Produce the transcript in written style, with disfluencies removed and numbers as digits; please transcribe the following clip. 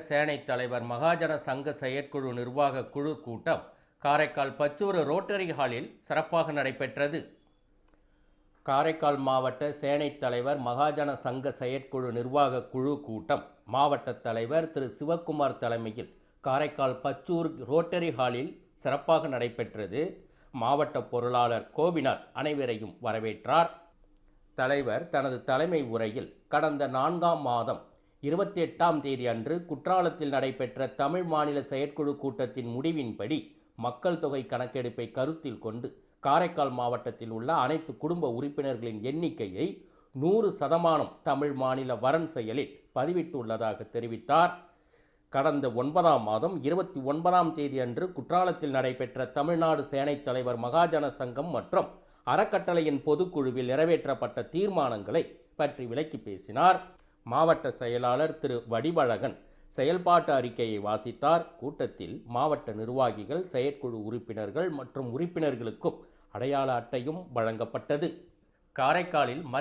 சேனை தலைவர் மகாஜன சங்க செயற்குழு நிர்வாக குழு கூட்டம் காரைக்கால் பச்சூர் ரோட்டரி ஹாலில் சிறப்பாக நடைபெற்றது. காரைக்கால் மாவட்ட சேனை தலைவர் மகாஜன சங்க செயற்குழு நிர்வாக குழு கூட்டம் மாவட்ட தலைவர் திரு சிவக்குமார் தலைமையில் காரைக்கால் பச்சூர் ரோட்டரி ஹாலில் சிறப்பாக நடைபெற்றது. மாவட்ட பொருளாளர் கோபிநாத் அனைவரையும் வரவேற்றார். தலைவர் தனது தலைமை உரையில் கடந்த 4ஆம் மாதம் 28ஆம் தேதி அன்று குற்றாலத்தில் நடைபெற்ற தமிழ் மாநில செயற்குழு கூட்டத்தின் முடிவின்படி மக்கள் தொகை கணக்கெடுப்பை கருத்தில் கொண்டு காரைக்கால் மாவட்டத்தில் உள்ள அனைத்து குடும்ப உறுப்பினர்களின் எண்ணிக்கையை 100% தமிழ் மாநில வரன் செயலில் பதிவிட்டுள்ளதாக தெரிவித்தார். கடந்த 9ஆம் மாதம் 29ஆம் தேதி அன்று குற்றாலத்தில் நடைபெற்ற தமிழ்நாடு சேனை தலைவர் மகாஜன சங்கம் மற்றும் அறக்கட்டளையின் பொதுக்குழுவில் நிறைவேற்றப்பட்ட தீர்மானங்களை பற்றி விளக்கி பேசினார். மாவட்ட செயலாளர் திரு வடிவழகன் செயல்பாட்டு அறிக்கையை வாசித்தார். கூட்டத்தில் மாவட்ட நிர்வாகிகள், செயற்குழு உறுப்பினர்கள் மற்றும் உறுப்பினர்களுக்கும் அடையாள அட்டையும் வழங்கப்பட்டது. காரைக்காலில்